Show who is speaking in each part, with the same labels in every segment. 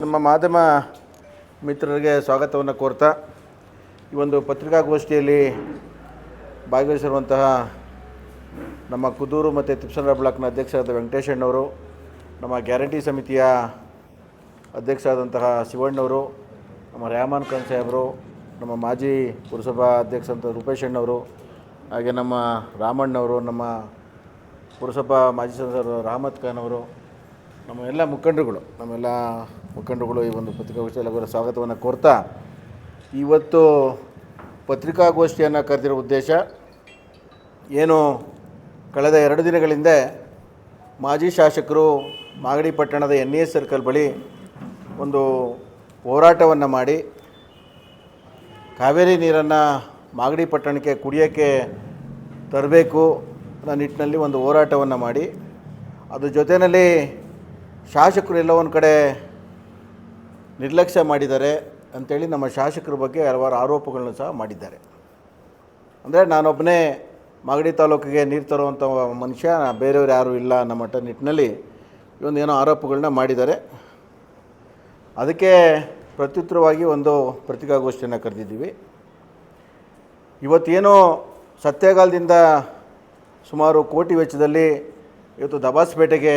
Speaker 1: ನಮ್ಮ ಮಾಧ್ಯಮ ಮಿತ್ರರಿಗೆ ಸ್ವಾಗತವನ್ನು ಕೋರ್ತಾ ಈ ಒಂದು ಪತ್ರಿಕಾಗೋಷ್ಠಿಯಲ್ಲಿ ಭಾಗವಹಿಸಿರುವಂತಹ ನಮ್ಮ ಕುದೂರು ಮತ್ತು ತಿಪ್ಸಂದ್ರ ಬ್ಲಾಕ್ನ ಅಧ್ಯಕ್ಷರಾದ ವೆಂಕಟೇಶಣ್ಣವರು, ನಮ್ಮ ಗ್ಯಾರಂಟಿ ಸಮಿತಿಯ ಅಧ್ಯಕ್ಷರಾದಂತಹ ಶಿವಣ್ಣವರು, ನಮ್ಮ ರೆಹಮಾನ್ ಖಾನ್ ಸಾಹೇಬರು, ನಮ್ಮ ಮಾಜಿ ಪುರಸಭಾ ಅಧ್ಯಕ್ಷರಂಥ ರೂಪೇಶಣ್ಣವರು, ಹಾಗೆ ನಮ್ಮ ರಾಮಣ್ಣವರು, ನಮ್ಮ ಪುರಸಭಾ ಮಾಜಿ ಸದಸ್ಯರು ರಹಮತ್ ಖಾನ್ ಅವರು, ನಮ್ಮ ಎಲ್ಲ ಮುಖಂಡರುಗಳು ಈ ಒಂದು ಪತ್ರಿಕಾಗೋಷ್ಠಿಯಲ್ಲಿ ಅವರ ಸ್ವಾಗತವನ್ನು ಕೋರ್ತಾ, ಇವತ್ತು ಪತ್ರಿಕಾಗೋಷ್ಠಿಯನ್ನು ಕರೆದಿರೋ ಉದ್ದೇಶ ಏನು, ಕಳೆದ 2 ದಿನಗಳ ಹಿಂದೆ ಮಾಜಿ ಶಾಸಕರು ಮಾಗಡಿ ಪಟ್ಟಣದ NES ಸರ್ಕಲ್ ಬಳಿ ಒಂದು ಹೋರಾಟವನ್ನು ಮಾಡಿ ಕಾವೇರಿ ನೀರನ್ನು ಮಾಗಡಿ ಪಟ್ಟಣಕ್ಕೆ ಕುಡಿಯೋಕ್ಕೆ ತರಬೇಕು ಅನ್ನೋ ನಿಟ್ಟಿನಲ್ಲಿ ಒಂದು ಹೋರಾಟವನ್ನು ಮಾಡಿ, ಅದ್ರ ಜೊತೆಯಲ್ಲಿ ಶಾಸಕರು ಎಲ್ಲ ಒಂದು ಕಡೆ ನಿರ್ಲಕ್ಷ್ಯ ಮಾಡಿದ್ದಾರೆ ಅಂಥೇಳಿ ನಮ್ಮ ಶಾಸಕರ ಬಗ್ಗೆ ಹಲವಾರು ಆರೋಪಗಳನ್ನು ಸಹ ಮಾಡಿದ್ದಾರೆ. ಅಂದರೆ ನಾನೊಬ್ಬನೇ ಮಾಗಡಿ ತಾಲೂಕಿಗೆ ನೀರು ತರುವಂಥ ಮನುಷ್ಯ, ಬೇರೆಯವರು ಯಾರೂ ಇಲ್ಲ ಅನ್ನೋ ಮಟ್ಟ ನಿಟ್ಟಿನಲ್ಲಿ ಏನೋ ಆರೋಪಗಳನ್ನ ಮಾಡಿದ್ದಾರೆ. ಅದಕ್ಕೆ ಪ್ರತ್ಯುತ್ತರವಾಗಿ ಒಂದು ಪತ್ರಿಕಾಗೋಷ್ಠಿಯನ್ನು ಕರೆದಿದ್ದೀವಿ. ಇವತ್ತೇನೋ ಸತ್ಯಗಾಲದಿಂದ ಸುಮಾರು ಕೋಟಿ ವೆಚ್ಚದಲ್ಲಿ ಇವತ್ತು ದಬಾಸ್ಪೇಟೆಗೆ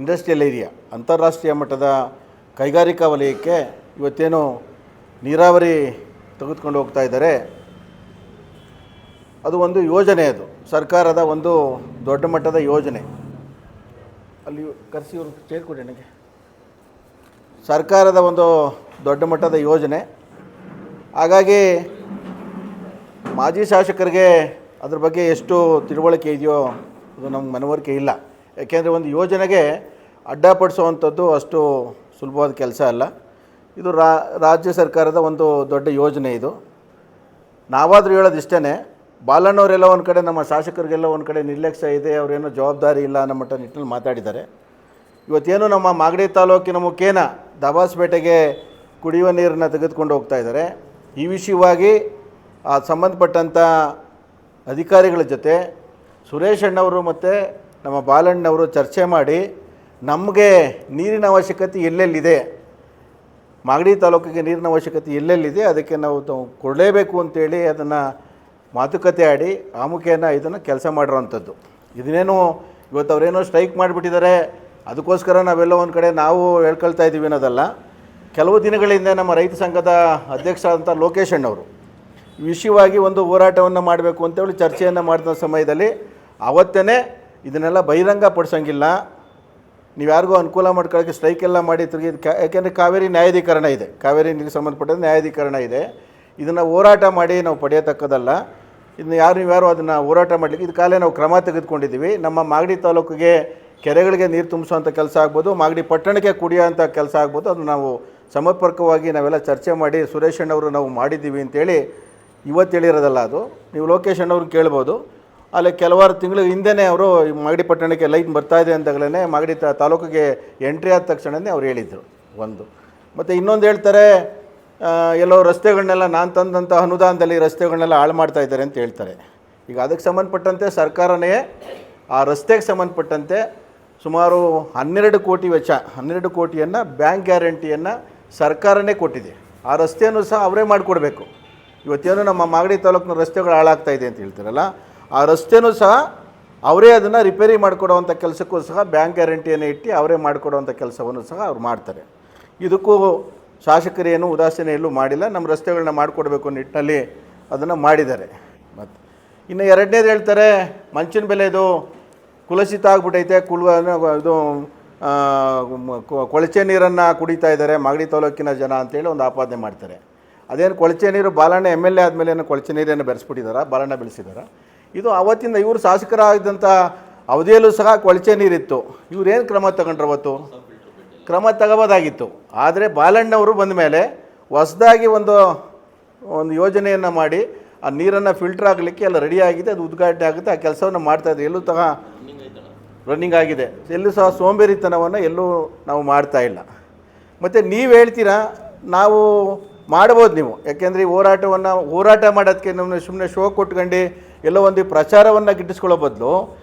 Speaker 1: ಇಂಡಸ್ಟ್ರಿಯಲ್ ಏರಿಯಾ, ಅಂತಾರಾಷ್ಟ್ರೀಯ ಮಟ್ಟದ ಕೈಗಾರಿಕಾ ವಲಯಕ್ಕೆ ಇವತ್ತೇನು ನೀರಾವರಿ ತೆಗೆದುಕೊಂಡು ಹೋಗ್ತಾ ಇದ್ದಾರೆ. ಅದು ಒಂದು ಯೋಜನೆ, ಅದು ಸರ್ಕಾರದ ಒಂದು ದೊಡ್ಡ ಮಟ್ಟದ ಯೋಜನೆ. ಅಲ್ಲಿ ಕರೆಸಿ ಇವರು ಸೇರಿಕೊಡಿ ನನಗೆ. ಸರ್ಕಾರದ ಒಂದು ದೊಡ್ಡ ಮಟ್ಟದ ಯೋಜನೆ. ಹಾಗಾಗಿ ಮಾಜಿ ಶಾಸಕರಿಗೆ ಅದ್ರ ಬಗ್ಗೆ ಎಷ್ಟು ತಿಳುವಳಿಕೆ ಇದೆಯೋ ಅದು ನಮ್ಗೆ ಮನವರಿಕೆ ಇಲ್ಲ. ಯಾಕೆಂದರೆ ಒಂದು ಯೋಜನೆಗೆ ಅಡ್ಡಪಡಿಸುವಂಥದ್ದು ಅಷ್ಟು ಸುಲಭವಾದ ಕೆಲಸ ಅಲ್ಲ. ಇದು ರಾಜ್ಯ ಸರ್ಕಾರದ ಒಂದು ದೊಡ್ಡ ಯೋಜನೆ. ಇದು ನಾವಾದರೂ ಹೇಳೋದು ಇಷ್ಟೇ, ಬಾಲಣ್ಣವರೆಲ್ಲ ಒಂದು ಕಡೆ, ನಮ್ಮ ಶಾಸಕರಿಗೆಲ್ಲ ಒಂದು ಕಡೆ ನಿರ್ಲಕ್ಷ್ಯ ಇದೆ, ಅವರೇನೋ ಜವಾಬ್ದಾರಿ ಇಲ್ಲ ಅನ್ನೋ ಮಟ್ಟ ನಿಟ್ಟಿನಲ್ಲಿ ಮಾತಾಡಿದ್ದಾರೆ. ಇವತ್ತೇನು ನಮ್ಮ ಮಾಗಡಿ ತಾಲೂಕಿನ ಮುಖೇನ ದಬಾಸ್ಪೇಟೆಗೆ ಕುಡಿಯುವ ನೀರನ್ನು ತೆಗೆದುಕೊಂಡು ಹೋಗ್ತಾ ಇದ್ದಾರೆ. ಈ ವಿಷಯವಾಗಿ ಸಂಬಂಧಪಟ್ಟಂಥ ಅಧಿಕಾರಿಗಳ ಜೊತೆ ಸುರೇಶ್ ಅಣ್ಣವರು ಮತ್ತು ನಮ್ಮ ಬಾಲಣ್ಣವರು ಚರ್ಚೆ ಮಾಡಿ, ನಮಗೆ ನೀರಿನ ಅವಶ್ಯಕತೆ ಎಲ್ಲೆಲ್ಲಿದೆ, ಮಾಗಡಿ ತಾಲೂಕಿಗೆ ನೀರಿನ ಅವಶ್ಯಕತೆ ಎಲ್ಲೆಲ್ಲಿದೆ, ಅದಕ್ಕೆ ನಾವು ಕೊಡಲೇಬೇಕು ಅಂತೇಳಿ ಅದನ್ನು ಮಾತುಕತೆ ಆಡಿ ಆ ಮುಖೇನ ಇದನ್ನು ಕೆಲಸ ಮಾಡಿರೋವಂಥದ್ದು. ಇದನ್ನೇನು ಇವತ್ತು ಅವರೇನೋ ಸ್ಟ್ರೈಕ್ ಮಾಡಿಬಿಟ್ಟಿದ್ದಾರೆ, ಅದಕ್ಕೋಸ್ಕರ ನಾವೆಲ್ಲ ಒಂದು ಕಡೆ ನಾವು ಹೇಳ್ಕೊಳ್ತಾ ಇದ್ದೀವಿ ಅನ್ನೋದಲ್ಲ. ಕೆಲವು ದಿನಗಳಿಂದ ನಮ್ಮ ರೈತ ಸಂಘದ ಅಧ್ಯಕ್ಷರಾದಂಥ ಲೋಕೇಶ್ ಅಣ್ಣವರು ಈ ವಿಷಯವಾಗಿ ಒಂದು ಹೋರಾಟವನ್ನು ಮಾಡಬೇಕು ಅಂತೇಳಿ ಚರ್ಚೆಯನ್ನು ಮಾಡಿದ ಸಮಯದಲ್ಲಿ ಆವತ್ತೇ ಇದನ್ನೆಲ್ಲ ಬಹಿರಂಗ ಪಡಿಸೋಂಗಿಲ್ಲ, ನೀವು ಯಾರಿಗೂ ಅನುಕೂಲ ಮಾಡ್ಕೊಳ್ಳೋಕ್ಕೆ ಸ್ಟ್ರೈಕ್ ಎಲ್ಲ ಮಾಡಿ ತಿರುಗಿ, ಯಾಕೆಂದರೆ ಕಾವೇರಿ ನ್ಯಾಯಾಧೀಕರಣ ಇದೆ, ಕಾವೇರಿ ನೀರಿಗೆ ಸಂಬಂಧಪಟ್ಟಂತೆ ನ್ಯಾಯಾಧೀಕರಣ ಇದೆ. ಇದನ್ನು ಹೋರಾಟ ಮಾಡಿ ನಾವು ಪಡೆಯೋತಕ್ಕದಲ್ಲ. ಇದನ್ನು ನೀವ್ಯಾರು ಅದನ್ನು ಹೋರಾಟ ಮಾಡಲಿಕ್ಕೆ ಇದಕ್ಕಾಗಲೇ ನಾವು ಕ್ರಮ ತೆಗೆದುಕೊಂಡಿದ್ದೀವಿ. ನಮ್ಮ ಮಾಗಡಿ ತಾಲೂಕಿಗೆ ಕೆರೆಗಳಿಗೆ ನೀರು ತುಂಬಿಸುವಂಥ ಕೆಲಸ ಆಗ್ಬೋದು, ಮಾಗಡಿ ಪಟ್ಟಣಕ್ಕೆ ಕುಡಿಯೋಂಥ ಕೆಲಸ ಆಗ್ಬೋದು, ಅದನ್ನು ನಾವು ಸಮರ್ಪಕವಾಗಿ ನಾವೆಲ್ಲ ಚರ್ಚೆ ಮಾಡಿ ಸುರೇಶ್ ಅಣ್ಣವರು ನಾವು ಮಾಡಿದ್ದೀವಿ ಅಂತೇಳಿ ಇವತ್ತು ಹೇಳಿರೋದಲ್ಲ. ಅದು ನೀವು ಲೋಕೇಶ್ ಅಣ್ಣವ್ರನ್ನ ಕೇಳ್ಬೋದು. ಅಲ್ಲಿ ಕೆಲವಾರು ತಿಂಗಳ ಹಿಂದೆಯೇ ಅವರು ಮಾಗಡಿ ಪಟ್ಟಣಕ್ಕೆ ಲೈನ್ ಬರ್ತಾಯಿದೆ ಅಂದಾಗಲೇ ಮಾಗಡಿ ತಾಲೂಕಿಗೆ ಎಂಟ್ರಿ ಆದ ತಕ್ಷಣವೇ ಅವ್ರು ಹೇಳಿದರು ಒಂದು. ಮತ್ತು ಇನ್ನೊಂದು ಹೇಳ್ತಾರೆ, ಎಲ್ಲೋ ರಸ್ತೆಗಳನ್ನೆಲ್ಲ ನಾನು ತಂದಂಥ ಅನುದಾನದಲ್ಲಿ ರಸ್ತೆಗಳನ್ನೆಲ್ಲ ಹಾಳು ಮಾಡ್ತಾಯಿದ್ದಾರೆ ಅಂತ ಹೇಳ್ತಾರೆ. ಈಗ ಅದಕ್ಕೆ ಸಂಬಂಧಪಟ್ಟಂತೆ ಸರ್ಕಾರನೇ ಆ ರಸ್ತೆಗೆ ಸಂಬಂಧಪಟ್ಟಂತೆ ಸುಮಾರು 12 ಕೋಟಿ ವೆಚ್ಚ, 12 ಕೋಟಿಯನ್ನು ಬ್ಯಾಂಕ್ ಗ್ಯಾರಂಟಿಯನ್ನು ಸರ್ಕಾರನೇ ಕೊಟ್ಟಿದೆ. ಆ ರಸ್ತೆಯನ್ನು ಸಹ ಅವರೇ ಮಾಡಿಕೊಡ್ಬೇಕು. ಇವತ್ತೇನು ನಮ್ಮ ಮಾಗಡಿ ತಾಲೂಕಿನ ರಸ್ತೆಗಳು ಹಾಳಾಗ್ತಾಯಿದೆ ಅಂತ ಹೇಳ್ತಾರಲ್ಲ, ಆ ರಸ್ತೆನೂ ಸಹ ಅವರೇ ಅದನ್ನು ರಿಪೇರಿ ಮಾಡಿಕೊಡುವಂಥ ಕೆಲಸಕ್ಕೂ ಸಹ ಬ್ಯಾಂಕ್ ಗ್ಯಾರಂಟಿಯನ್ನು ಇಟ್ಟು ಅವರೇ ಮಾಡಿಕೊಡುವಂಥ ಕೆಲಸವನ್ನು ಸಹ ಅವ್ರು ಮಾಡ್ತಾರೆ. ಇದಕ್ಕೂ ಶಾಸಕರೇನು ಉದಾಸೀನ ಎಲ್ಲೂ ಮಾಡಿಲ್ಲ, ನಮ್ಮ ರಸ್ತೆಗಳನ್ನ ಮಾಡಿಕೊಡ್ಬೇಕು ನಿಟ್ಟಿನಲ್ಲಿ ಅದನ್ನು ಮಾಡಿದ್ದಾರೆ. ಮತ್ತು ಇನ್ನು ಎರಡನೇದು ಹೇಳ್ತಾರೆ, ಮಂಚಿನ ಬೆಲೆದು ಕುಲಸಿತ ಆಗ್ಬಿಟ್ಟೈತೆ, ಇದು ಕೊಳಚೆ ನೀರನ್ನು ಕುಡಿತಾ ಇದ್ದಾರೆ ಮಾಗಡಿ ತಾಲೂಕಿನ ಜನ ಅಂತೇಳಿ ಒಂದು ಆಪಾದನೆ ಮಾಡ್ತಾರೆ. ಅದೇನು ಕೊಳಚೆ ನೀರು ಬಾಲಣ್ಣ MLA ಆದಮೇಲೆ ಏನು ಕೊಳಚೆ ನೀರನ್ನು ಬೆರೆಸ್ಬಿಟ್ಟಿದ್ದಾರೆ, ಬಾಲಣ್ಣ ಬೆಳೆಸಿದ್ದಾರೆ. ಇದು ಅವತ್ತಿಂದ ಇವರು ಶಾಸಕರಾಗಿದ್ದಂಥ ಅವಧಿಯಲ್ಲೂ ಸಹ ಕೊಳಚೆ ನೀರಿತ್ತು. ಇವರೇನು ಕ್ರಮ ತಗೊಂಡ್ರು? ಅವತ್ತು ಕ್ರಮ ತಗೋಬೋದಾಗಿತ್ತು. ಆದರೆ ಬಾಲಣ್ಣವರು ಬಂದ ಮೇಲೆ ಹೊಸದಾಗಿ ಒಂದು ಯೋಜನೆಯನ್ನು ಮಾಡಿ ಆ ನೀರನ್ನು ಫಿಲ್ಟರ್ ಆಗಲಿಕ್ಕೆ ಎಲ್ಲ ರೆಡಿಯಾಗಿದೆ, ಅದು ಉದ್ಘಾಟನೆ ಆಗುತ್ತೆ, ಆ ಕೆಲಸವನ್ನು ಮಾಡ್ತಾಯಿದೆ. ಎಲ್ಲೂ ರನ್ನಿಂಗ್ ಆಗಿದೆ. ಎಲ್ಲೂ ಸಹ ಸೋಂಬೇರಿತನವನ್ನು ಎಲ್ಲೂ ನಾವು ಮಾಡ್ತಾಯಿಲ್ಲ. ಮತ್ತು ನೀವು ಹೇಳ್ತೀರಾ ನಾವು ಮಾಡ್ಬೋದು ನೀವು, ಯಾಕೆಂದರೆ ಈ ಹೋರಾಟ ಮಾಡೋದಕ್ಕೆ ನಮ್ಮನ್ನು ಸುಮ್ಮನೆ ಶೋ ಕೊಟ್ಕೊಂಡು ಎಲ್ಲೋ ಒಂದು ಪ್ರಚಾರವನ್ನು ಗಿಟ್ಟಿಸ್ಕೊಳ್ಳೋ ಬದಲು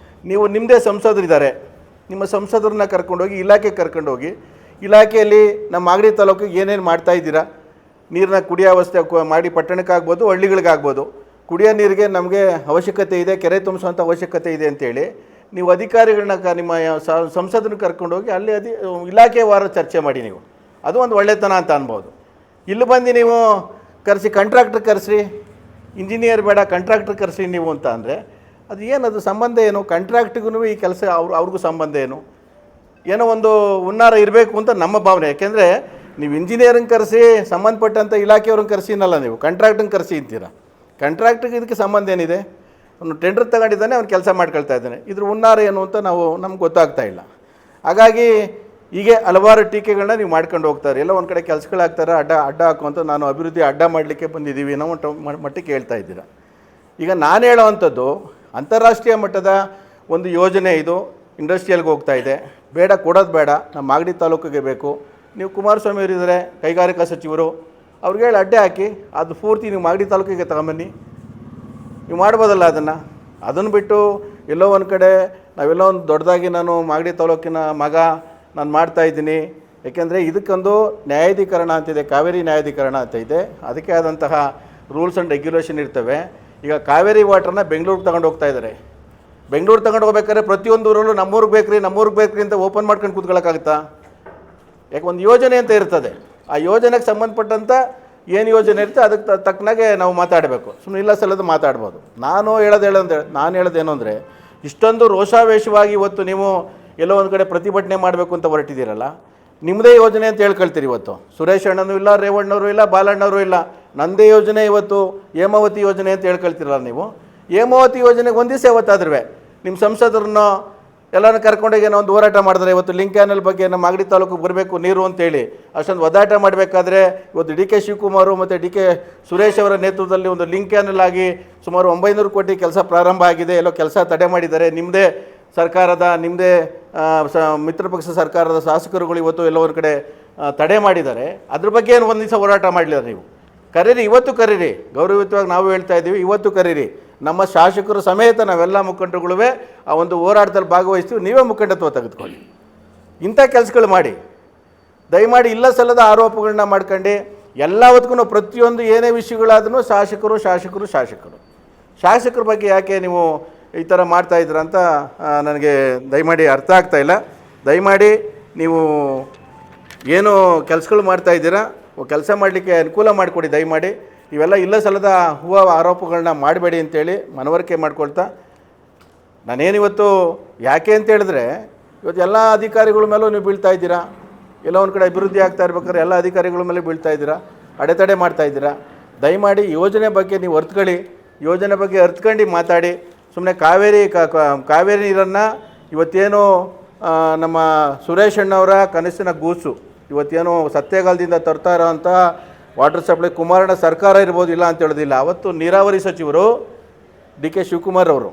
Speaker 1: ನೀವು ನಿಮ್ಮದೇ ಸಂಸದರಿದ್ದಾರೆ, ನಿಮ್ಮ ಸಂಸದರನ್ನ ಕರ್ಕೊಂಡೋಗಿ, ಇಲಾಖೆ ಕರ್ಕೊಂಡೋಗಿ ಇಲಾಖೆಯಲ್ಲಿ ನಮ್ಮ ಮಾಗಡಿ ತಾಲೂಕಿಗೆ ಏನೇನು ಮಾಡ್ತಾಯಿದ್ದೀರಾ, ನೀರನ್ನ ಕುಡಿಯೋ ವ್ಯವಸ್ಥೆ ಮಾಡಿ ಪಟ್ಟಣಕ್ಕಾಗ್ಬೋದು, ಹಳ್ಳಿಗಳಿಗಾಗ್ಬೋದು, ಕುಡಿಯೋ ನೀರಿಗೆ ನಮಗೆ ಅವಶ್ಯಕತೆ ಇದೆ, ಕೆರೆ ತುಂಬಿಸುವಂಥ ಅವಶ್ಯಕತೆ ಇದೆ ಅಂತೇಳಿ ನೀವು ಅಧಿಕಾರಿಗಳನ್ನ ನಿಮ್ಮ ಸಂಸದನ್ನು ಕರ್ಕೊಂಡೋಗಿ ಅಲ್ಲಿ ಇಲಾಖೆ ವಾರ ಚರ್ಚೆ ಮಾಡಿ ನೀವು. ಅದು ಒಂದು ಒಳ್ಳೆತನ ಅಂತ ಅನ್ಬೋದು. ಇಲ್ಲಿ ಬಂದು ನೀವು ಕರೆಸಿ ಕಾಂಟ್ರಾಕ್ಟ್ರ್ ಕರೆಸ್ರಿ, ಇಂಜಿನಿಯರ್ ಬೇಡ ಕಾಂಟ್ರಾಕ್ಟ್ರ್ ಕರೆಸ್ರಿ ನೀವು ಅಂತ ಅಂದರೆ ಅದು ಏನದು ಸಂಬಂಧ ಏನು? ಕಾಂಟ್ರಾಕ್ಟ್ಗೂ ಈ ಕೆಲಸ ಅವ್ರಿಗೂ ಸಂಬಂಧ ಏನು? ಏನೋ ಒಂದು ಹುನ್ನಾರ ಇರಬೇಕು ಅಂತ ನಮ್ಮ ಭಾವನೆ. ಯಾಕೆಂದರೆ ನೀವು ಇಂಜಿನಿಯರಿಂಗ್ ಕರೆಸಿ ಸಂಬಂಧಪಟ್ಟಂಥ ಇಲಾಖೆಯವ್ರನ್ನ ಕರೆಸಿನಲ್ಲ, ನೀವು ಕಾಂಟ್ರಾಕ್ಟಂಗೆ ಕರೆಸಿ ಅಂತೀರ. ಕಾಂಟ್ರಾಕ್ಟ್ರಿಗೆ ಇದಕ್ಕೆ ಸಂಬಂಧ ಏನಿದೆ? ಅವನು ಟೆಂಡರ್ ತಗೊಂಡಿದ್ದಾನೆ, ಅವ್ನು ಕೆಲಸ ಮಾಡ್ಕೊಳ್ತಾ ಇದ್ದಾನೆ. ಇದ್ರ ಹುನ್ನಾರ ಏನು ಅಂತ ನಮ್ಗೆ ಗೊತ್ತಾಗ್ತಾ ಇಲ್ಲ. ಹಾಗಾಗಿ ಹೀಗೆ ಹಲವಾರು ಟೀಕೆಗಳನ್ನ ನೀವು ಮಾಡ್ಕೊಂಡು ಹೋಗ್ತಾರೆ. ಎಲ್ಲ ಒಂದು ಕಡೆ ಕೆಲಸಗಳಾಗ್ತಾರೆ, ಅಡ್ಡ ಹಾಕುವಂಥ ನಾನು ಅಭಿವೃದ್ಧಿ ಅಡ್ಡ ಮಾಡಲಿಕ್ಕೆ ಬಂದಿದ್ದೀವಿ ಅನ್ನೋ ಮಟ್ಟಕ್ಕೆ ಹೇಳ್ತಾ ಇದ್ದೀರಾ. ಈಗ ನಾನು ಹೇಳೋವಂಥದ್ದು ಅಂತಾರಾಷ್ಟ್ರೀಯ ಮಟ್ಟದ ಒಂದು ಯೋಜನೆ, ಇದು ಇಂಡಸ್ಟ್ರಿಯಲ್ಗೆ ಹೋಗ್ತಾ ಇದೆ. ಬೇಡ, ಕೊಡೋದು ಬೇಡ, ನಮ್ಮ ಮಾಗಡಿ ತಾಲೂಕಿಗೆ ಬೇಕು. ನೀವು ಕುಮಾರಸ್ವಾಮಿ ಅವರಿದ್ದಾರೆ ಕೈಗಾರಿಕಾ ಸಚಿವರು, ಅವ್ರಿಗೆ ಹೇಳಿ ಅಡ್ಡೆ ಹಾಕಿ ಅದು ಪೂರ್ತಿ ನೀವು ಮಾಗಡಿ ತಾಲೂಕಿಗೆ ತಗೊಂಬನ್ನಿ. ನೀವು ಮಾಡ್ಬೋದಲ್ಲ ಅದನ್ನು ಬಿಟ್ಟು ಎಲ್ಲೋ ಒಂದು ಕಡೆ ನಾವೆಲ್ಲೋ ಒಂದು ದೊಡ್ಡದಾಗಿ ನಾನು ಮಾಗಡಿ ತಾಲೂಕಿನ ಮಗ ನಾನು ಮಾಡ್ತಾಯಿದ್ದೀನಿ. ಏಕೆಂದರೆ ಇದಕ್ಕೊಂದು ನ್ಯಾಯಾಧೀಕರಣ ಅಂತಿದೆ, ಕಾವೇರಿ ನ್ಯಾಯಾಧೀಕರಣ ಅಂತ ಇದೆ. ಅದಕ್ಕೆ ಆದಂತಹ ರೂಲ್ಸ್ ಆ್ಯಂಡ್ ರೆಗ್ಯುಲೇಷನ್ ಇರ್ತವೆ. ಈಗ ಕಾವೇರಿ ವಾಟರ್ನ ಬೆಂಗಳೂರಿಗೆ ತಗೊಂಡು ಹೋಗ್ತಾ ಇದ್ದಾರೆ. ಬೆಂಗಳೂರು ತಗೊಂಡು ಹೋಗ್ಬೇಕಾದ್ರೆ ಪ್ರತಿಯೊಂದು ಊರಲ್ಲೂ ನಮ್ಮೂರಿಗೆ ಬೇಕ್ರಿ ಅಂತ ಓಪನ್ ಮಾಡ್ಕೊಂಡು ಕೂತ್ಕೊಳ್ಳೋಕ್ಕಾಗುತ್ತಾ? ಯಾಕೆ ಒಂದು ಯೋಜನೆ ಅಂತ ಇರ್ತದೆ, ಆ ಯೋಜನೆಗೆ ಸಂಬಂಧಪಟ್ಟಂಥ ಏನು ಯೋಜನೆ ಇರುತ್ತೆ ಅದಕ್ಕೆ ತಕ್ಕನಾಗೆ ನಾವು ಮಾತಾಡಬೇಕು. ಸುಮ್ಮನೆ ಇಲ್ಲ ಸಲ್ಲದು ಮಾತಾಡ್ಬೋದು. ನಾನು ಹೇಳೋದೇನು ಅಂದರೆ ಇಷ್ಟೊಂದು ರೋಷಾವೇಶವಾಗಿ ಇವತ್ತು ನೀವು ಎಲ್ಲೋ ಒಂದು ಕಡೆ ಪ್ರತಿಭಟನೆ ಮಾಡಬೇಕು ಅಂತ ಹೊರಟಿದ್ದೀರಲ್ಲ, ನಿಮ್ಮದೇ ಯೋಜನೆ ಅಂತ ಹೇಳ್ಕೊಳ್ತೀರಿ. ಇವತ್ತು ಸುರೇಶ್ ಅಣ್ಣನೂ ಇಲ್ಲ, ರೇವಣ್ಣವರು ಇಲ್ಲ, ಬಾಲಣ್ಣವರು ಇಲ್ಲ, ನನ್ನದೇ ಯೋಜನೆ ಇವತ್ತು ಹೇಮಾವತಿ ಯೋಜನೆ ಅಂತ ಹೇಳ್ಕೊಳ್ತೀರಲ್ಲ ನೀವು. ಹೇಮಾವತಿ ಯೋಜನೆಗೆ ಒಂದು ದಿವಸ ಯಾವತ್ತಾದ್ರೂ ನಿಮ್ಮ ಸಂಸದರನ್ನು ಎಲ್ಲರೂ ಕರ್ಕೊಂಡೋಗಿ ಏನೋ ಒಂದು ಹೋರಾಟ ಮಾಡಿದ್ರೆ, ಇವತ್ತು ಲಿಂಕ್ ಕ್ಯಾನಲ್ ಬಗ್ಗೆ ನಮ್ಮ ಮಾಗಡಿ ತಾಲೂಕಿಗೆ ಬರಬೇಕು ನೀರು ಅಂತೇಳಿ ಅಷ್ಟೊಂದು ಒದ್ದಾಟ ಮಾಡಬೇಕಾದ್ರೆ ಇವತ್ತು ಡಿ ಕೆ ಶಿವಕುಮಾರ್ ಮತ್ತು ಡಿ ಕೆ ಸುರೇಶ್ ಅವರ ನೇತೃತ್ವದಲ್ಲಿ ಒಂದು ಲಿಂಕ್ ಕ್ಯಾನಲ್ ಆಗಿ ಸುಮಾರು 900 ಕೋಟಿ ಕೆಲಸ ಪ್ರಾರಂಭ ಆಗಿದೆ. ಎಲ್ಲೋ ಕೆಲಸ ತಡೆ ಮಾಡಿದ್ದಾರೆ. ನಿಮ್ಮದೇ ಸರ್ಕಾರದ, ನಿಮ್ಮದೇ ಮಿತ್ರ ಪಕ್ಷ ಸರ್ಕಾರದ ಶಾಸಕರುಗಳು ಇವತ್ತು ಎಲ್ಲೋ ಒಂದು ಕಡೆ ತಡೆ ಮಾಡಿದ್ದಾರೆ. ಅದ್ರ ಬಗ್ಗೆ ಏನು ಒಂದು ದಿವಸ ಹೋರಾಟ ಮಾಡಲಿಲ್ಲ ನೀವು? ಕರೀರಿ, ಇವತ್ತು ಕರೀರಿ. ಗೌರವಯುತವಾಗಿ ನಾವು ಹೇಳ್ತಾ ಇದ್ದೀವಿ, ಇವತ್ತು ಕರೀರಿ. ನಮ್ಮ ಶಾಸಕರು ಸಮೇತ ನಾವೆಲ್ಲ ಮುಖಂಡರುಗಳು ಆ ಒಂದು ಹೋರಾಟದಲ್ಲಿ ಭಾಗವಹಿಸ್ತೀವಿ. ನೀವೇ ಮುಖಂಡತ್ವ ತೆಗೆದುಕೊಳ್ಳಿ. ಇಂಥ ಕೆಲಸಗಳು ಮಾಡಿ. ದಯಮಾಡಿ ಇಲ್ಲ ಸಲ್ಲದ ಆರೋಪಗಳನ್ನ ಮಾಡ್ಕೊಂಡು ಎಲ್ಲವತ್ತೂ ಪ್ರತಿಯೊಂದು ಏನೇ ವಿಷಯಗಳಾದ್ರೂ ಶಾಸಕರ ಬಗ್ಗೆ ಯಾಕೆ ನೀವು ಈ ಥರ ಮಾಡ್ತಾಯಿದ್ದೀರ ಅಂತ ನನಗೆ ದಯಮಾಡಿ ಅರ್ಥ ಆಗ್ತಾ ಇಲ್ಲ. ದಯಮಾಡಿ ನೀವು ಏನು ಕೆಲಸಗಳು ಮಾಡ್ತಾಯಿದ್ದೀರಾ, ಕೆಲಸ ಮಾಡಲಿಕ್ಕೆ ಅನುಕೂಲ ಮಾಡಿಕೊಡಿ. ದಯಮಾಡಿ ಇವೆಲ್ಲ ಇಲ್ಲ ಸಲ್ಲದ ಆರೋಪಗಳನ್ನ ಮಾಡಬೇಡಿ ಅಂತೇಳಿ ಮನವರಿಕೆ ಮಾಡ್ಕೊಳ್ತಾ, ನಾನೇನಿವತ್ತು ಯಾಕೆ ಅಂತ ಹೇಳಿದ್ರೆ, ಇವತ್ತು ಎಲ್ಲ ಅಧಿಕಾರಿಗಳ ಮೇಲೂ ನೀವು ಬೀಳ್ತಾ ಇದ್ದೀರಾ. ಎಲ್ಲ ಒಂದು ಕಡೆ ಅಭಿವೃದ್ಧಿ ಆಗ್ತಾ ಇರ್ಬೇಕಾದ್ರೆ ಎಲ್ಲ ಅಧಿಕಾರಿಗಳ ಮೇಲೆ ಬೀಳ್ತಾ ಇದ್ದೀರಾ, ಅಡೆತಡೆ ಮಾಡ್ತಾಯಿದ್ದೀರಾ. ದಯಮಾಡಿ ಯೋಜನೆ ಬಗ್ಗೆ ನೀವು ಅರ್ಥಕೊಳ್ಳಿ, ಯೋಜನೆ ಬಗ್ಗೆ ಅರ್ಥಕೊಂಡು ಮಾತಾಡಿ. ಸುಮ್ಮನೆ ಕಾವೇರಿ ನೀರನ್ನು ಇವತ್ತೇನು ನಮ್ಮ ಸುರೇಶ್ ಅಣ್ಣವರ ಕನಸಿನ ಕೂಸು ಇವತ್ತೇನು ಸತ್ಯಗಾಲದಿಂದ ತರ್ತಾ ಇರೋವಂಥ ವಾಟರ್ ಸಪ್ಲೈ ಕುಮಾರಣ್ಣ ಸರ್ಕಾರ ಇರ್ಬೋದು, ಇಲ್ಲ ಅಂತ ಹೇಳೋದಿಲ್ಲ. ಅವತ್ತು ನೀರಾವರಿ ಸಚಿವರು ಡಿ ಕೆ ಶಿವಕುಮಾರ್ ಅವರು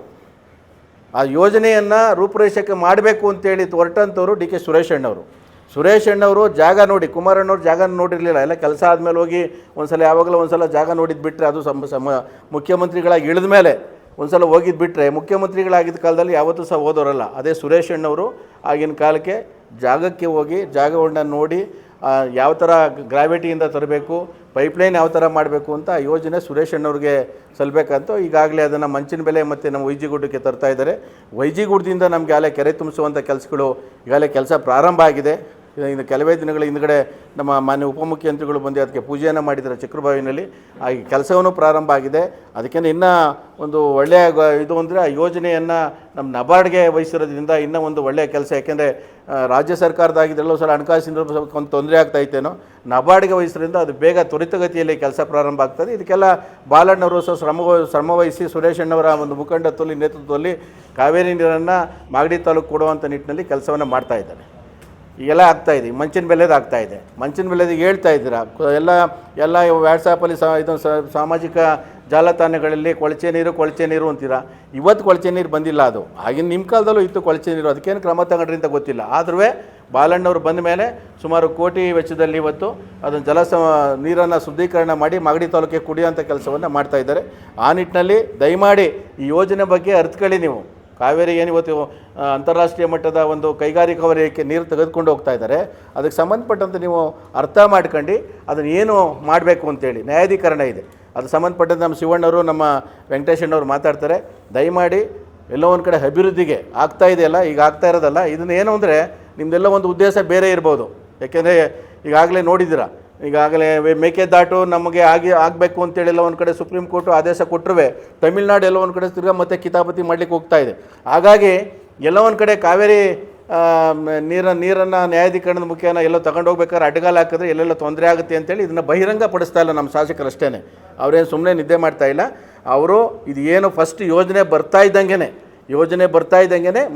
Speaker 1: ಆ ಯೋಜನೆಯನ್ನು ರೂಪುರೇಷಕ್ಕೆ ಮಾಡಬೇಕು ಅಂತೇಳಿ ಹೊರಟಂಥವ್ರು ಡಿ ಕೆ ಸುರೇಶ್ ಅಣ್ಣವರು ಜಾಗ ನೋಡಿ, ಕುಮಾರಣ್ಣವ್ರು ಜಾಗ ನೋಡಿರಲಿಲ್ಲ. ಎಲ್ಲ ಕೆಲಸ ಆದಮೇಲೆ ಹೋಗಿ ಯಾವಾಗಲೂ ಒಂದು ಸಲ ಜಾಗ ನೋಡಿದ್ದು ಬಿಟ್ಟರೆ, ಅದು ಮುಖ್ಯಮಂತ್ರಿಗಳಾಗಿ ಇಳಿದ ಮೇಲೆ ಒಂದು ಸಲ ಹೋಗಿದ್ದು ಬಿಟ್ಟರೆ, ಮುಖ್ಯಮಂತ್ರಿಗಳಾಗಿದ್ದ ಕಾಲದಲ್ಲಿ ಯಾವತ್ತೂ ಸಹ ಓದೋರಲ್ಲ. ಅದೇ ಸುರೇಶ್ ಅಣ್ಣವರು ಆಗಿನ ಕಾಲಕ್ಕೆ ಜಾಗಕ್ಕೆ ಹೋಗಿ ಜಾಗವನ್ನು ನೋಡಿ ಯಾವ ಥರ ಗ್ರಾವಿಟಿಯಿಂದ ತರಬೇಕು, ಪೈಪ್ಲೈನ್ ಯಾವ ಥರ ಮಾಡಬೇಕು ಅಂತ ಯೋಜನೆ ಸುರೇಶ್ ಅಣ್ಣವ್ರಿಗೆ ಸಲ್ಲಬೇಕಂತ ಈಗಾಗಲೇ ಅದನ್ನು ಮಂಚಿನ ಬೆಲೆ ಮತ್ತು ನಮ್ಮ ವೈಜಿಗುಡ್ಡಕ್ಕೆ ತರ್ತಾ ಇದ್ದಾರೆ. ವೈಜಿಗುಡ್ಡದಿಂದ ನಮಗೆ ಆಗಲೇ ಕೆರೆ ತುಂಬಿಸುವಂಥ ಕೆಲಸಗಳು ಈಗಾಗಲೇ ಕೆಲಸ ಪ್ರಾರಂಭ ಆಗಿದೆ. ಇನ್ನು ಕೆಲವೇ ದಿನಗಳ ಹಿಂದುಗಡೆ ನಮ್ಮ ಮಾನ್ಯ ಉಪಮುಖ್ಯಮಂತ್ರಿಗಳು ಬಂದು ಅದಕ್ಕೆ ಪೂಜೆಯನ್ನು ಮಾಡಿದ್ದಾರೆ ಚಕ್ರಬಾವಿನಲ್ಲಿ. ಆ ಕೆಲಸವೂ ಪ್ರಾರಂಭ ಆಗಿದೆ. ಅದಕ್ಕೆ ಇನ್ನೂ ಒಂದು ಒಳ್ಳೆಯ ಇದು ಅಂದರೆ ಆ ಯೋಜನೆಯನ್ನು ನಮ್ಮ ನಬಾರ್ಡ್ಗೆ ವಹಿಸಿರೋದ್ರಿಂದ ಇನ್ನೂ ಒಂದು ಒಳ್ಳೆಯ ಕೆಲಸ. ಯಾಕೆಂದರೆ ರಾಜ್ಯ ಸರ್ಕಾರದಾಗಿದ್ದೆಲ್ಲೋ ಸಲ ಹಣಕಾಸಿನ ಒಂದು ತೊಂದರೆ ಆಗ್ತಾಯಿತ್ತೇನೋ, ನಬಾರ್ಡ್ಗೆ ವಹಿಸೋದ್ರಿಂದ ಅದು ಬೇಗ ತ್ವರಿತಗತಿಯಲ್ಲಿ ಕೆಲಸ ಪ್ರಾರಂಭ ಆಗ್ತದೆ. ಇದಕ್ಕೆಲ್ಲ ಬಾಲಣ್ಣವರು ಸಹ ಶ್ರಮವಹಿಸಿ ಸುರೇಶ್ ಅಣ್ಣವರ ಒಂದು ಮುಖಂಡತ್ವದಲ್ಲಿ ನೇತೃತ್ವದಲ್ಲಿ ಕಾವೇರಿ ನೀರನ್ನು ಮಾಗಡಿ ತಾಲೂಕು ಕೊಡುವಂಥ ನಿಟ್ಟಿನಲ್ಲಿ ಕೆಲಸವನ್ನು ಮಾಡ್ತಾಯಿದ್ದಾರೆ. ಈಗೆಲ್ಲ ಆಗ್ತಾಯಿದೆ, ಮಂಚಿನ ಬೆಲೆದು ಆಗ್ತಾಯಿದೆ. ಮಂಚಿನ ಬೆಲೆದು ಹೇಳ್ತಾ ಇದ್ದೀರಾ ಎಲ್ಲ ವ್ಯಾಟ್ಸಪ್ಪಲ್ಲಿ ಇದು ಸಾಮಾಜಿಕ ಜಾಲತಾಣಗಳಲ್ಲಿ ಕೊಳಚೆ ನೀರು ಅಂತೀರಾ. ಇವತ್ತು ಕೊಳಚೆ ನೀರು ಬಂದಿಲ್ಲ. ಅದು ಆಗಿನ ನಿಮ್ಮ ಕಾಲದಲ್ಲೂ ಇತ್ತು ಕೊಳಚೆ ನೀರು, ಅದಕ್ಕೇನು ಕ್ರಮ ತಗೊಂಡ್ರಿ ಅಂತ ಗೊತ್ತಿಲ್ಲ. ಆದರೂ ಬಾಲಣ್ಣವರು ಬಂದ ಮೇಲೆ ಸುಮಾರು ಕೋಟಿ ವೆಚ್ಚದಲ್ಲಿ ಇವತ್ತು ಅದನ್ನು ನೀರನ್ನು ಶುದ್ಧೀಕರಣ ಮಾಡಿ ಮಾಗಡಿ ತಾಲೂಕಿಗೆ ಕುಡಿಯೋಂಥ ಕೆಲಸವನ್ನು ಮಾಡ್ತಾಯಿದ್ದಾರೆ. ಆ ನಿಟ್ಟಿನಲ್ಲಿ ದಯಮಾಡಿ ಈ ಯೋಜನೆ ಬಗ್ಗೆ ಅರ್ಥಕೊಳ್ಳಿ ನೀವು. ಕಾವೇರಿಗೆ ಏನು ಇವತ್ತು ಅಂತಾರಾಷ್ಟ್ರೀಯ ಮಟ್ಟದ ಒಂದು ಕೈಗಾರಿಕಾ ವಲಯಕ್ಕೆ ನೀರು ತೆಗೆದುಕೊಂಡು ಹೋಗ್ತಾ ಇದ್ದಾರೆ. ಅದಕ್ಕೆ ಸಂಬಂಧಪಟ್ಟಂತೆ ನೀವು ಅರ್ಥ ಮಾಡ್ಕೊಂಡು ಅದನ್ನು ಏನು ಮಾಡಬೇಕು ಅಂತೇಳಿ ನ್ಯಾಯಾಧೀಕರಣ ಇದೆ. ಅದು ಸಂಬಂಧಪಟ್ಟಂತೆ ನಮ್ಮ ಶಿವಣ್ಣವರು ನಮ್ಮ ವೆಂಕಟೇಶಣ್ಣವರು ಮಾತಾಡ್ತಾರೆ. ದಯಮಾಡಿ ಎಲ್ಲೋ ಒಂದು ಕಡೆ ಅಭಿವೃದ್ಧಿಗೆ ಆಗ್ತಾ ಇದೆಯಲ್ಲ, ಈಗ ಆಗ್ತಾ ಇರೋದಲ್ಲ, ಇದನ್ನು ಏನು ಅಂದರೆ ನಿಮ್ಮದೆಲ್ಲ ಒಂದು ಉದ್ದೇಶ ಬೇರೆ ಇರ್ಬೋದು. ಯಾಕೆಂದರೆ ಈಗಾಗಲೇ ನೋಡಿದ್ದೀರಾ, ಈಗಾಗಲೇ ಮೇಕೆದಾಟು ನಮಗೆ ಆಗಬೇಕು ಅಂತೇಳಿ ಎಲ್ಲ ಒಂದು ಕಡೆ ಸುಪ್ರೀಂ ಕೋರ್ಟು ಆದೇಶ ಕೊಟ್ಟರು. ತಮಿಳ್ನಾಡು ಎಲ್ಲ ಒಂದು ಕಡೆ ತಿರ್ಗಾ ಮತ್ತೆ ಕಿತಾಪತಿ ಮಾಡಲಿಕ್ಕೆ ಹೋಗ್ತಾ ಇದೆ. ಹಾಗಾಗಿ ಎಲ್ಲ ಒಂದು ಕಡೆ ಕಾವೇರಿ ನೀರನ್ನು ನ್ಯಾಯಾಧೀಕರಣದ ಮುಖೇನ ಎಲ್ಲೋ ತಗೊಂಡೋಗ್ಬೇಕಾದ್ರೆ ಅಡ್ಡಗಾಲ ಹಾಕಿದ್ರೆ ಎಲ್ಲೆಲ್ಲ ತೊಂದರೆ ಆಗುತ್ತೆ ಅಂತೇಳಿ ಇದನ್ನು ಬಹಿರಂಗ ಪಡಿಸ್ತಾ ಇಲ್ಲ ನಮ್ಮ ಶಾಸಕರು ಅಷ್ಟೇ. ಅವರೇನು ಸುಮ್ಮನೆ ನಿದ್ದೆ ಮಾಡ್ತಾ ಇಲ್ಲ. ಅವರು ಇದು ಏನು ಫಸ್ಟ್ ಯೋಜನೆ ಬರ್ತಾ ಇದ್ದಂಗೆ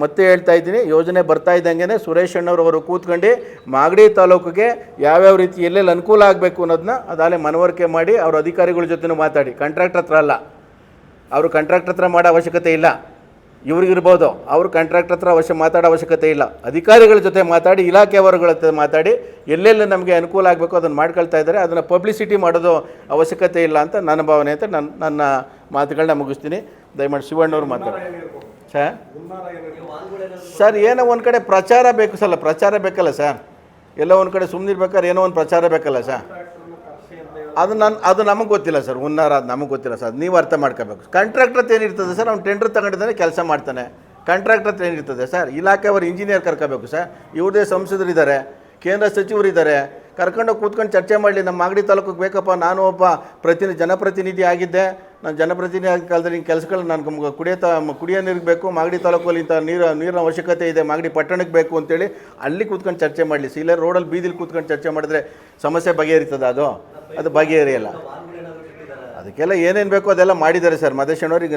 Speaker 1: ಮತ್ತೆ ಹೇಳ್ತಾ ಇದ್ದೀನಿ, ಯೋಜನೆ ಬರ್ತಾ ಇದ್ದಂಗೆ ಸುರೇಶ್ ಅಣ್ಣವರು ಕೂತ್ಕೊಂಡು ಮಾಗಡಿ ತಾಲೂಕಿಗೆ ಯಾವ್ಯಾವ ರೀತಿ ಎಲ್ಲೆಲ್ಲಿ ಅನುಕೂಲ ಆಗಬೇಕು ಅನ್ನೋದನ್ನ ಅದಾಲೆ ಮನವರಿಕೆ ಮಾಡಿ ಅವ್ರ ಅಧಿಕಾರಿಗಳ ಜೊತೆ ಮಾತಾಡಿ. ಕಾಂಟ್ರಾಕ್ಟರ್ ಹತ್ರ ಅಲ್ಲ, ಅವರು ಕಾಂಟ್ರಾಕ್ಟರ್ ಹತ್ರ ಮಾಡೋ ಅವಶ್ಯಕತೆ ಇಲ್ಲ. ಇವ್ರಿಗಿರ್ಬೋದು, ಅವರು ಕಾಂಟ್ರಾಕ್ಟರ್ ಹತ್ರ ಮಾತಾಡೋ ಅವಶ್ಯಕತೆ ಇಲ್ಲ. ಅಧಿಕಾರಿಗಳ ಜೊತೆ ಮಾತಾಡಿ, ಇಲಾಖೆಯವರುಗಳ ಜೊತೆ ಮಾತಾಡಿ ಎಲ್ಲೆಲ್ಲಿ ನಮಗೆ ಅನುಕೂಲ ಆಗಬೇಕು ಅದನ್ನು ಮಾಡ್ಕೊಳ್ತಾ ಇದ್ದಾರೆ. ಅದನ್ನು ಪಬ್ಲಿಸಿಟಿ ಮಾಡೋದು ಅವಶ್ಯಕತೆ ಇಲ್ಲ ಅಂತ ನನ್ನ ಭಾವನೆ ಅಂತ ನನ್ನ ಮಾತುಗಳನ್ನ ಮುಗಿಸ್ತೀನಿ. ದಯಮಾಡಿ ಶಿವಣ್ಣವ್ರು ಮಾತಾಡಿ. ಸರ್ ಏನೋ ಒಂದು ಕಡೆ ಪ್ರಚಾರ ಬೇಕು ಪ್ರಚಾರ ಬೇಕಲ್ಲ ಸರ್. ಎಲ್ಲೋ ಒಂದು ಕಡೆ ಸುಮ್ಮನಿರ್ಬೇಕಾದ್ರೆ ಏನೋ ಒಂದು ಪ್ರಚಾರ ಬೇಕಲ್ಲ ಸರ್. ಅದು ನಮಗೆ ಗೊತ್ತಿಲ್ಲ ಸರ್. ಹುನ್ನಾರ ಅದು ನಮಗೆ ಗೊತ್ತಿಲ್ಲ ಸರ್. ನೀವು ಅರ್ಥ ಮಾಡ್ಕೋಬೇಕು. ಕಾಂಟ್ರಾಕ್ಟರ್ ಹತ್ರ ಏನಿರ್ತದೆ ಸರ್, ಅವ್ನು ಟೆಂಡರ್ ತಗೊಂಡಿದ್ದಾನೆ, ಕೆಲಸ ಮಾಡ್ತಾನೆ. ಕಾಂಟ್ರಾಕ್ಟರ್ ಹತ್ರ ಏನಿರ್ತದೆ ಸರ್, ಇಲಾಖೆಯವರು ಇಂಜಿನಿಯರ್ ಕರ್ಕೋಬೇಕು ಸರ್. ಇವ್ರದೇ ಸಂಸದರಿದ್ದಾರೆ, ಕೇಂದ್ರ ಸಚಿವರಿದ್ದಾರೆ, ಕರ್ಕೊಂಡೋಗಿ ಕೂತ್ಕೊಂಡು ಚರ್ಚೆ ಮಾಡಲಿ. ನಮ್ಮ ಮಾಗಡಿ ತಾಲೂಕಿಗೆ ಬೇಕಪ್ಪ, ನಾನು ಒಬ್ಬ ಜನಪ್ರತಿನಿಧಿ ಆಗಿದ್ದೆ, ನಾನು ಜನಪ್ರತಿನಿಧಿ ಆದ ಕಾಲದಲ್ಲಿ ಕೆಲಸಗಳು ನಾನು ಕುಡಿಯೋ ನೀರಿಗೆ ಬೇಕು, ಮಾಗಡಿ ತಾಲೂಕಲ್ಲಿ ಇಂಥ ನೀರಿನ ಅವಶ್ಯಕತೆ ಇದೆ, ಮಾಗಡಿ ಪಟ್ಟಣಕ್ಕೆ ಬೇಕು ಅಂತೇಳಿ ಅಲ್ಲಿ ಕೂತ್ಕೊಂಡು ಚರ್ಚೆ ಮಾಡಲಿ. ಇಲ್ಲ ರೋಡಲ್ಲಿ ಬೀದಿಲಿ ಕೂತ್ಕೊಂಡು ಚರ್ಚೆ ಮಾಡಿದ್ರೆ ಸಮಸ್ಯೆ ಬಗೆಹರಿತದೆ? ಅದು ಬಗೆಹರಿಯಲ್ಲ. ಅದಕ್ಕೆಲ್ಲ ಏನೇನು ಬೇಕೋ ಅದೆಲ್ಲ ಮಾಡಿದ್ದಾರೆ ಸರ್. ಮದೇಶಣ್ಣವ್ರಿಗೆ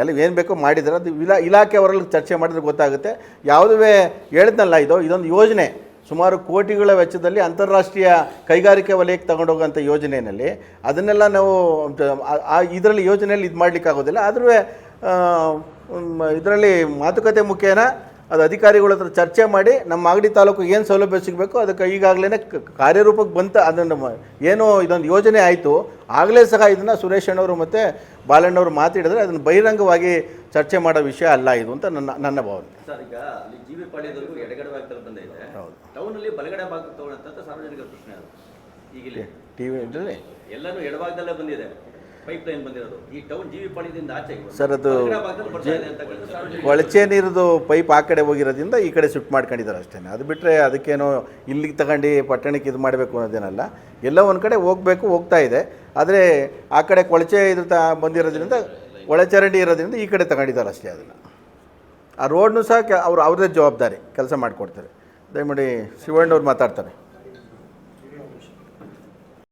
Speaker 1: ಎಲ್ಲ ಏನು ಬೇಕೋ ಮಾಡಿದ್ದಾರೆ. ಅದು ಇಲಾಖೆಯವರಲ್ಲಿ ಚರ್ಚೆ ಮಾಡಿದ್ರೆ ಗೊತ್ತಾಗುತ್ತೆ. ಯಾವುದೇ ಹೇಳಿದ್ನಲ್ಲ, ಇದೊಂದು ಯೋಜನೆ ಸುಮಾರು ಕೋಟಿಗಳ ವೆಚ್ಚದಲ್ಲಿ ಅಂತಾರಾಷ್ಟ್ರೀಯ ಕೈಗಾರಿಕೆ ವಲಯಕ್ಕೆ ತಗೊಂಡೋಗೋಂಥ ಯೋಜನೆಯಲ್ಲಿ ಅದನ್ನೆಲ್ಲ ನಾವು ಇದರಲ್ಲಿ ಯೋಜನೆಯಲ್ಲಿ ಇದು ಮಾಡಲಿಕ್ಕಾಗೋದಿಲ್ಲ. ಆದರೂ ಇದರಲ್ಲಿ ಮಾತುಕತೆ ಮುಖೇನ ಅದು ಅಧಿಕಾರಿಗಳ ಹತ್ರ ಚರ್ಚೆ ಮಾಡಿ ನಮ್ಮ ಮಾಗಡಿ ತಾಲೂಕಿಗೆ ಏನು ಸೌಲಭ್ಯ ಸಿಗಬೇಕು ಅದಕ್ಕೆ ಈಗಾಗಲೇ ಕಾರ್ಯರೂಪಕ್ಕೆ ಬಂತ. ಅದನ್ನು ಏನೋ ಇದೊಂದು ಯೋಜನೆ ಆಯಿತು, ಆಗಲೇ ಸಹ ಇದನ್ನು ಸುರೇಶ್ ಅಣ್ಣವರು ಮತ್ತು ಬಾಲಣ್ಣವರು ಮಾತಾಡಿದ್ರೆ ಅದನ್ನು ಬಹಿರಂಗವಾಗಿ ಚರ್ಚೆ ಮಾಡೋ ವಿಷಯ ಅಲ್ಲ ಇದು ಅಂತ ನನ್ನ ಭಾವನೆ.
Speaker 2: ಸರ್, ಈಗ ಅಲ್ಲಿ ಜಿ ಬಿ ಪಾಳ್ಯದವರೆಗೂ ಎಡಗಡೆ ಭಾಗದಲ್ಲಿ ಬಂದಿದೆ. ಹೌದು. ಟೌನಲ್ಲಿ ಬಲಗಡೆ ಭಾಗ ತಗೊಳ್ಳಂತ ಸಾರ್ವಜನಿಕರ ಪ್ರಶ್ನೆ ಅದು. ಈಗ ಇಲ್ಲಿ
Speaker 1: ಟಿವಿ
Speaker 2: ಎಲ್ಲನೂ ಎಡಭಾಗದಲ್ಲೇ ಬಂದಿದೆ, ಪೈಪ್ ಲೈನ್ ಬಂದಿರೋದು. ಈ ಟೌನ್ ಜಿ ಬಿ ಪಾಳ್ಯದಿಂದ ಆಚೆ
Speaker 1: ಸರ್, ಅದು ಕೊಳಚೆ ನೀರದು ಪೈಪ್ ಆ ಕಡೆ ಹೋಗಿರೋದ್ರಿಂದ ಈ ಕಡೆ ಶಿಫ್ಟ್ ಮಾಡ್ಕೊಂಡಿದ್ದಾರೆ ಅಷ್ಟೇ. ಅದು ಬಿಟ್ಟರೆ ಅದಕ್ಕೇನೋ ಇಲ್ಲಿಗೆ ತಗೊಂಡು ಪಟ್ಟಣಕ್ಕೆ ಇದು ಮಾಡಬೇಕು ಅನ್ನೋದೇನಲ್ಲ. ಎಲ್ಲ ಒಂದು ಕಡೆ ಹೋಗ್ತಾ ಇದೆ. ಆದರೆ ಆ ಕಡೆ ಕೊಳಚೆ ಬಂದಿರೋದ್ರಿಂದ, ಒಳಚರಂಡಿ ಇರೋದ್ರಿಂದ ಈ ಕಡೆ ತಗೊಂಡಿದ್ದಾರೆ ಅಷ್ಟೇ. ಅದನ್ನು ಆ ರೋಡ್ನು ಸಹ ಅವ್ರದ್ದೇ ಜವಾಬ್ದಾರಿ, ಕೆಲಸ ಮಾಡಿಕೊಡ್ತಾರೆ. ದಯಮಾಡಿ ಶಿವಣ್ಣವ್ರು ಮಾತಾಡ್ತಾರೆ.